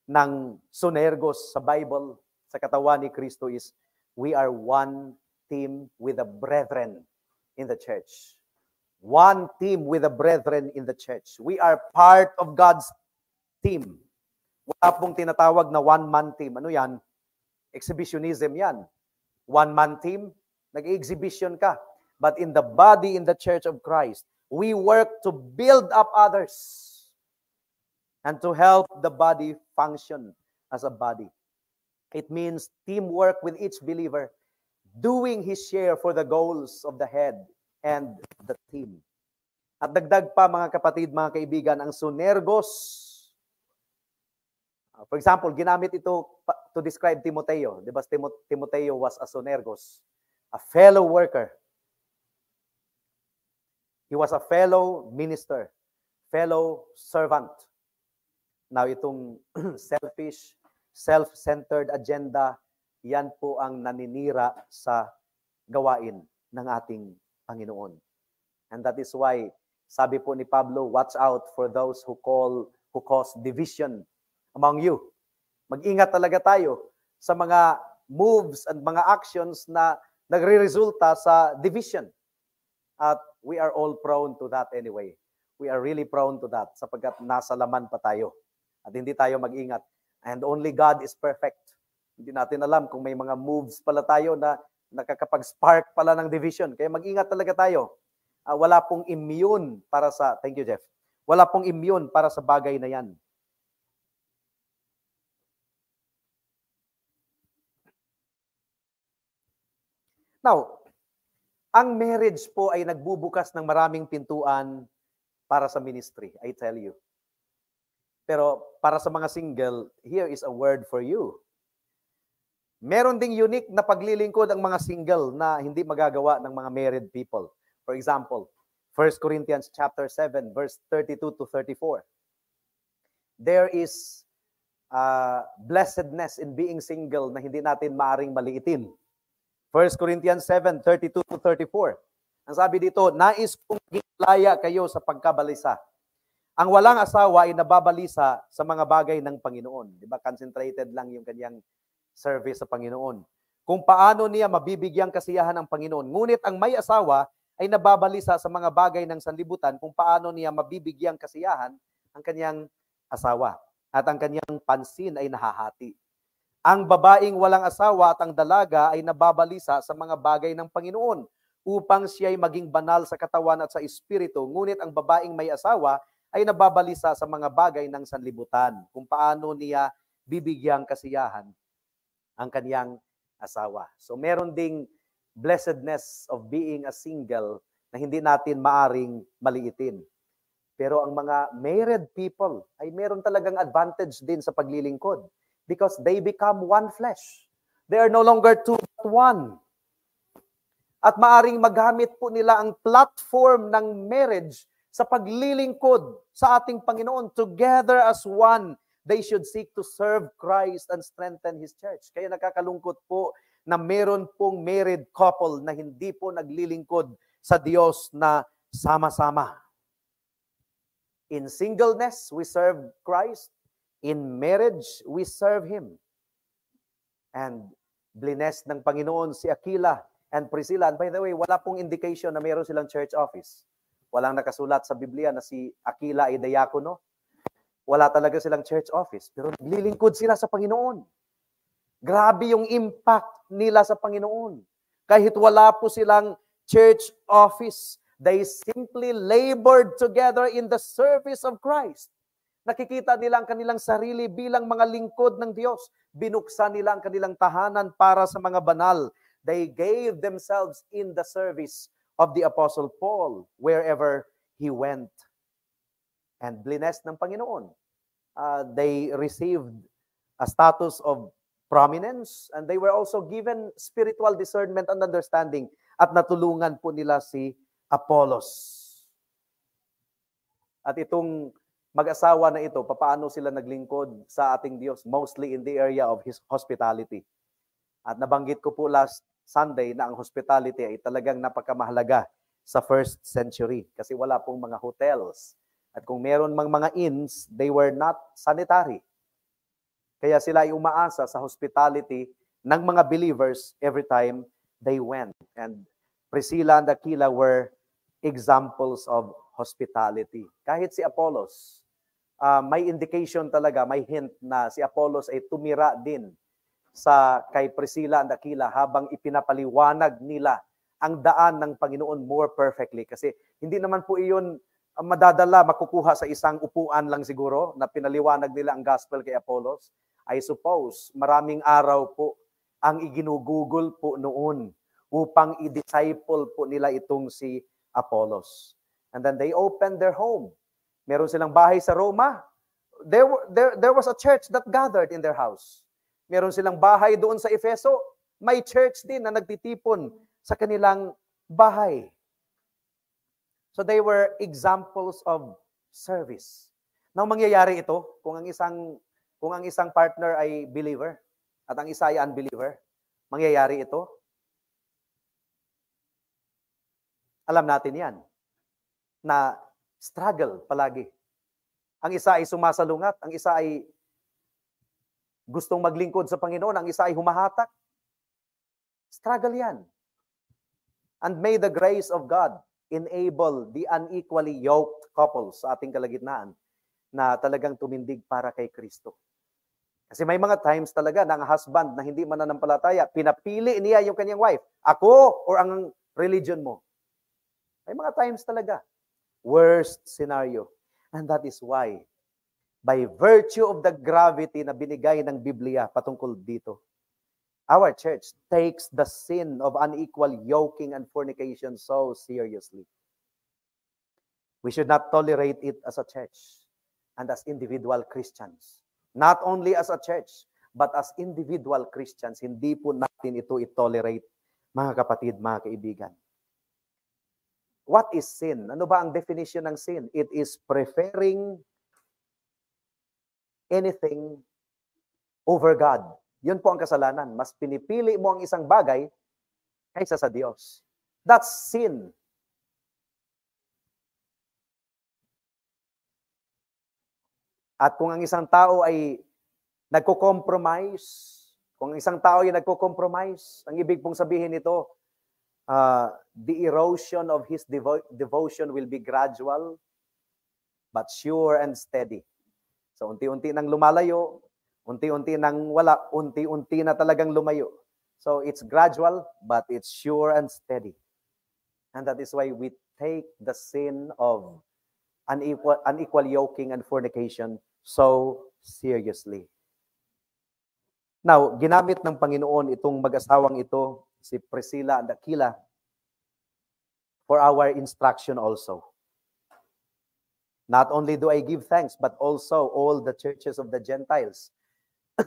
ng sunergos sa Bible, sa katawan ni Kristo is we are one team with the brethren in the church. One team with the brethren in the church. We are part of God's team. Wala pong tinatawag na one-man team. Ano yan? Exhibitionism yan. One-man team, nag-exhibition ka. But in the body, in the church of Christ, We work to build up others and to help the body function as a body. It means teamwork with each believer, doing his share for the goals of the head and the team. At dagdag pa mga kapatid, mga kaibigan, ang sunergos. For example, ginamit ito to describe Timoteo. Diba Timoteo was a sunergos, a fellow worker. He was a fellow minister, fellow servant. Now itong selfish, self-centered agenda, yan po ang naninira sa gawain ng ating Panginoon. And that is why, sabi po ni Pablo, watch out for those who cause division among you. Mag-ingat talaga tayo sa mga moves at mga actions na nagre-resulta sa division. At we are all prone to that anyway. We are really prone to that sapagkat nasa laman pa tayo. At hindi tayo mag-ingat. And only God is perfect. Hindi natin alam kung may mga moves pala tayo na nakakapag-spark pala ng division. Kaya mag-ingat talaga tayo. Wala pong immune para sa, thank you Jeff, wala pong immune para sa bagay na yan. Now, ang marriage po ay nagbubukas ng maraming pintuan para sa ministry, I tell you. Pero para sa mga single, here is a word for you. Meron ding unique na paglilingkod ang mga single na hindi magagawa ng mga married people. For example, 1 Corinthians chapter 7, verse 32 to 34. There is blessedness in being single na hindi natin maaring maliitin. 1 Corinthians 7, 32 to 34. Ang sabi dito, nais kong laya kayo sa pagkabalisa. Ang walang asawa ay nababalisa sa mga bagay ng Panginoon. Di ba? Concentrated lang yung kanyang service sa Panginoon. Kung paano niya mabibigyang kasiyahan ng Panginoon. Ngunit ang may asawa ay nababalisa sa mga bagay ng sanlibutan kung paano niya mabibigyang kasiyahan ang kanyang asawa. At ang kanyang pansin ay nahahati. Ang babaeng walang asawa at ang dalaga ay nababalisa sa mga bagay ng Panginoon upang siya'y maging banal sa katawan at sa espiritu. Ngunit ang babaeng may asawa ay nababalisa sa mga bagay ng sanlibutan kung paano niya bibigyang kasiyahan ang kaniyang asawa. So meron ding blessedness of being a single na hindi natin maaring maliitin. Pero ang mga married people ay meron talagang advantage din sa paglilingkod because they become one flesh. They are no longer two but one. At maaring magamit po nila ang platform ng marriage sa paglilingkod sa ating Panginoon. Together as one, they should seek to serve Christ and strengthen His church. Kaya nakakalungkot po na meron pong married couple na hindi po naglilingkod sa Diyos na sama-sama. In singleness, we serve Christ. In marriage, we serve Him. And blessed ng Panginoon si Aquila and Priscilla. And by the way, wala pong indication na meron silang church office. Walang nakasulat sa Biblia na si Aquila ay diakono. Wala talaga silang church office. Pero naglilingkod sila sa Panginoon. Grabe yung impact nila sa Panginoon. Kahit wala po silang church office, they simply labored together in the service of Christ. Nakikita nila ang kanilang sarili bilang mga lingkod ng Diyos. Binuksan nila ang kanilang tahanan para sa mga banal. They gave themselves in the service of the Apostle Paul wherever he went. And blessed ng Panginoon. They received a status of prominence and they were also given spiritual discernment and understanding at natulungan po nila si Apollos. At itong mag-asawa na ito, papaano sila naglingkod sa ating Diyos? Mostly in the area of His hospitality. At nabanggit ko po last Sunday na ang hospitality ay talagang napakamahalaga sa first century kasi wala pong mga hotels. At kung meron mang mga inns, they were not sanitary. Kaya sila ay umaasa sa hospitality ng mga believers every time they went. And Priscilla and Aquila were examples of hospitality. Kahit si Apollos, may indication talaga, may hint na si Apollos ay tumira din sa kay Priscilla and Aquila habang ipinapaliwanag nila ang daan ng Panginoon more perfectly. Kasi hindi naman po iyon madadala, makukuha sa isang upuan lang siguro na pinaliwanag nila ang gospel kay Apollos. I suppose, maraming araw po ang iginugugol po noon upang i-disciple po nila itong si Apollos. And then they opened their home. Meron silang bahay sa Roma. There was a church that gathered in their house. Meron silang bahay doon sa Efeso. May church din na nagtitipon sa kanilang bahay. So they were examples of service. Now mangyayari ito kung ang isang partner ay believer at ang isa ay unbeliever. Mangyayari ito. Alam natin 'yan na struggle palagi. Ang isa ay sumasalungat, ang isa ay gustong maglingkod sa Panginoon, ang isa ay humahatak. Struggle 'yan. And may the grace of God enable the unequally yoked couples sa ating kalagitnaan na talagang tumindig para kay Kristo. Kasi may mga times talaga na ang husband na hindi mananampalataya, pinapili niya yung kanyang wife. Ako or ang religion mo. May mga times talaga. Worst scenario. And that is why, by virtue of the gravity na binigay ng Biblia patungkol dito, our church takes the sin of unequal yoking and fornication so seriously. We should not tolerate it as a church and as individual Christians. Not only as a church, but as individual Christians. Hindi po natin ito i-tolerate, mga kapatid, mga kaibigan. What is sin? Ano ba ang definition ng sin? It is preferring anything over God. Yun po ang kasalanan. Mas pinipili mo ang isang bagay kaysa sa Diyos. That's sin. At kung ang isang tao ay nagko-compromise, kung ang isang tao ay nagko-compromise, ang ibig pong sabihin nito, the erosion of his devotion will be gradual, but sure and steady. So unti-unti nang lumalayo, unti-unti nang wala, unti-unti na talagang lumayo. So it's gradual, but it's sure and steady. And that is why we take the sin of unequal yoking and fornication so seriously. Now, ginamit ng Panginoon itong mag-asawang ito, si Priscilla and Aquila, for our instruction also. Not only do I give thanks, but also all the churches of the Gentiles.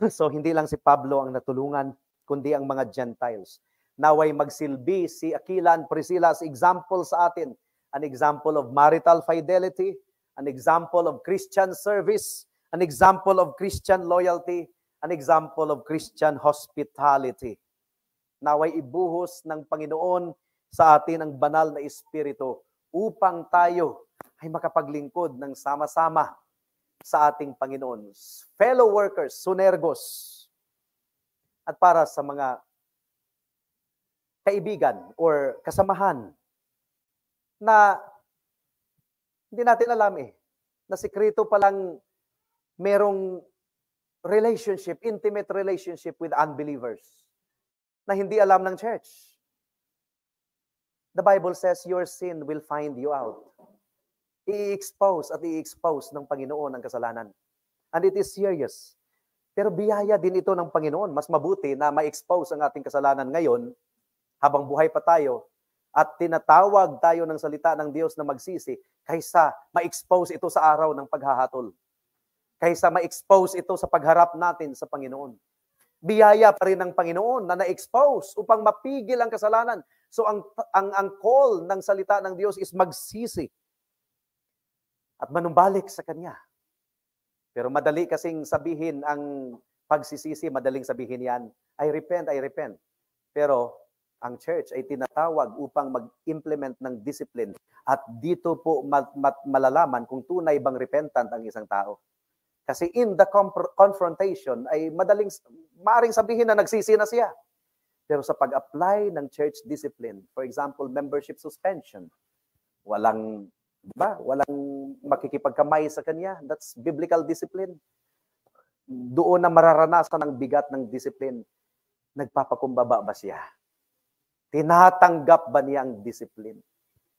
So, hindi lang si Pablo ang natulungan, kundi ang mga Gentiles. Naway magsilbi si Aquila and Priscilla as example sa atin. An example of marital fidelity, an example of Christian service, an example of Christian loyalty, an example of Christian hospitality. Naway ibuhos ng Panginoon sa atin ang banal na Espiritu upang tayo ay makapaglingkod ng sama-sama sa ating Panginoon. Fellow workers, sunergos, at para sa mga kaibigan or kasamahan na hindi natin alam na sikreto palang merong relationship, intimate relationship with unbelievers na hindi alam ng church. The Bible says your sin will find you out. I-expose at i-expose ng Panginoon ang kasalanan. And it is serious. Pero biyaya din ito ng Panginoon. Mas mabuti na ma-expose ang ating kasalanan ngayon habang buhay pa tayo at tinatawag tayo ng salita ng Diyos na magsisi kaysa ma-expose ito sa araw ng paghahatol. Kaysa ma-expose ito sa pagharap natin sa Panginoon. Biyaya pa rin ng Panginoon na na-expose upang mapigil ang kasalanan. So ang call ng salita ng Diyos is magsisi at manumbalik sa Kanya. Pero madali kasing sabihin ang pagsisisi, madaling sabihin yan, I repent. Pero ang church ay tinatawag upang mag-implement ng discipline. At dito po malalaman kung tunay bang repentant ang isang tao. Kasi in the confrontation ay maaring sabihin na nagsisi na siya. Pero sa pag-apply ng church discipline, for example, membership suspension, walang makikipagkamay sa kanya. That's biblical discipline. Doon na mararanasan ang bigat ng discipline. Nagpapakumbaba ba siya? Tinatanggap ba niya ang discipline?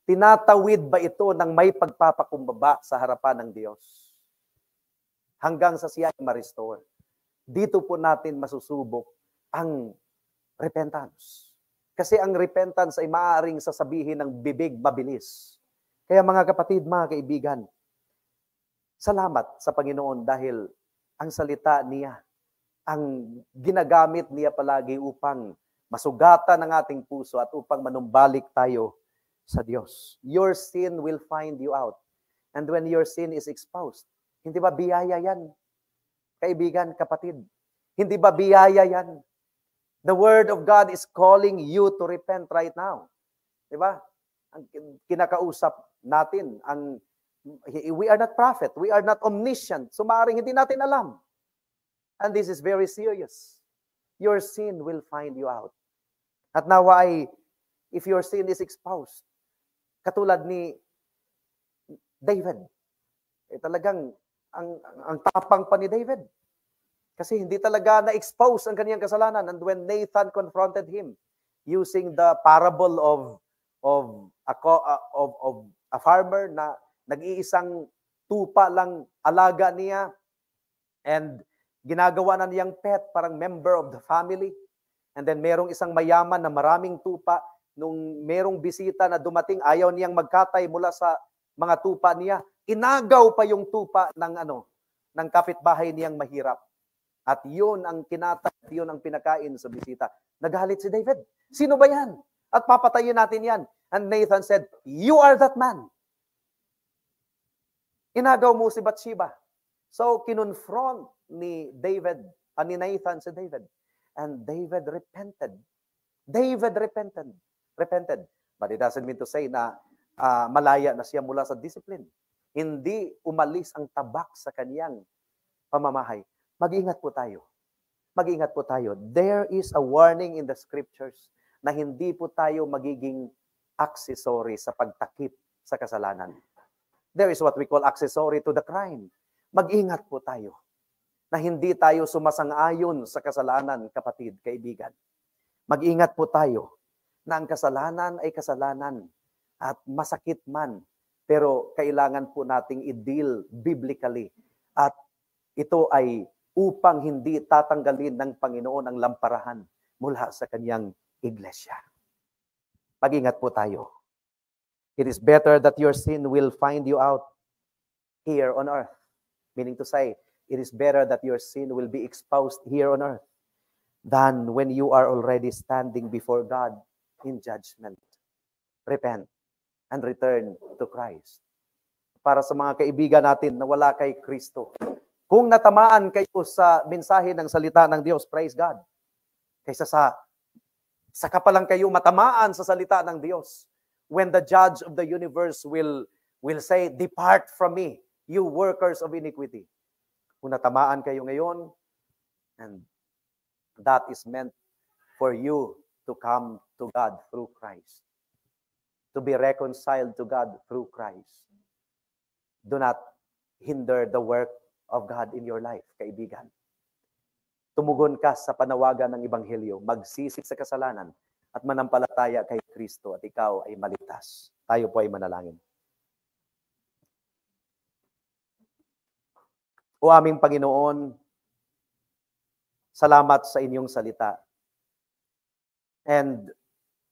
Tinatawid ba ito ng may pagpapakumbaba sa harapan ng Diyos? Hanggang sa siya ay ma-restore. Dito po natin masusubok ang repentance. Kasi ang repentance ay maaaring sasabihin ng bibig mabilis. Kaya mga kapatid, mga kaibigan, salamat sa Panginoon dahil ang salita niya, ang ginagamit niya palagi upang masugatan ang ating puso at upang manumbalik tayo sa Diyos. Your sin will find you out. And when your sin is exposed, hindi ba biyaya yan? Kaibigan, kapatid, hindi ba biyaya yan? The Word of God is calling you to repent right now. Di ba? Ang kinakausap natin, we are not prophet, we are not omniscient, so maaaring hindi natin alam. And this is very serious. Your sin will find you out. At naway, if your sin is exposed, katulad ni David, talagang ang tapang pa ni David. Kasi hindi talaga na-expose ang kaniyang kasalanan. And when Nathan confronted him, using the parable of a farmer na nag-iisang tupa lang alaga niya, and ginagawa na niyang pet, parang member of the family. And then merong isang mayaman na maraming tupa, nung merong bisita na dumating, ayaw niyang magkatay mula sa mga tupa niya, inagaw pa yung tupa ng kapitbahay niyang mahirap. At yun ang kinatay, yun ang pinakain sa bisita. Nagalit si David. Sino ba yan? At papatayin natin yan. And Nathan said, you are that man. Inagaw mo si Bathsheba. So, kinonfront ni Nathan si David. And David repented. David repented. But it doesn't mean to say na malaya na siya mula sa discipline. Hindi umalis ang tabak sa kaniyang pamamahay. Mag-ingat po tayo. Mag-ingat po tayo. There is a warning in the scriptures na hindi po tayo magiging accessory sa pagtakip sa kasalanan. There is what we call accessory to the crime. Mag-ingat po tayo na hindi tayo sumasang-ayon sa kasalanan, kapatid, kaibigan. Mag-ingat po tayo na ang kasalanan ay kasalanan at masakit man, pero kailangan po nating i-deal biblically. At ito ay upang hindi tatanggalin ng Panginoon ang lamparahan mula sa kanyang iglesia. Mag-ingat po tayo. It is better that your sin will find you out here on earth. Meaning to say, it is better that your sin will be exposed here on earth than when you are already standing before God in judgment. Repent and return to Christ. Para sa mga kaibigan natin na wala kay Kristo, kung natamaan kayo sa mensahe ng salita ng Diyos, praise God. Kaysa sa kapalang kayo matamaan sa salita ng Diyos, when the judge of the universe will say, depart from me, you workers of iniquity. Kung natamaan kayo ngayon, and that is meant for you to come to God through Christ. To be reconciled to God through Christ. Do not hinder the work of God in your life, kaibigan. Tumugon ka sa panawagan ng Ebanghelyo, magsisi sa kasalanan at manampalataya kay Kristo at ikaw ay maligtas. Tayo po ay manalangin. O aming Panginoon, salamat sa inyong salita. And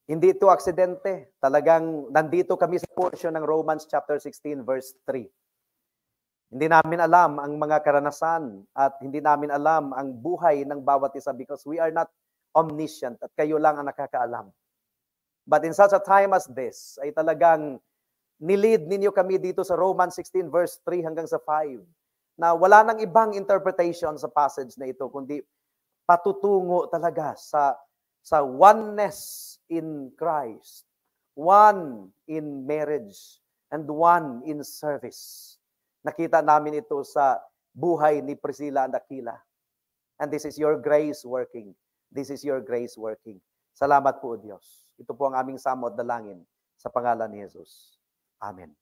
hindi ito aksidente. Talagang nandito kami sa portion ng Romans chapter 16 verse 3. Hindi namin alam ang mga karanasan at hindi namin alam ang buhay ng bawat isa because we are not omniscient at kayo lang ang nakakaalam. But in such a time as this, ay talagang nilid ninyo kami dito sa Romans 16 verse 3 hanggang sa 5 na wala nang ibang interpretation sa passage na ito kundi patutungo talaga sa oneness in Christ, one in marriage, and one in service. Nakita namin ito sa buhay ni Priscilla and Aquila. And this is your grace working. This is your grace working. Salamat po, Diyos. Ito po ang aming samot dalangin sa pangalan ni Jesus. Amen.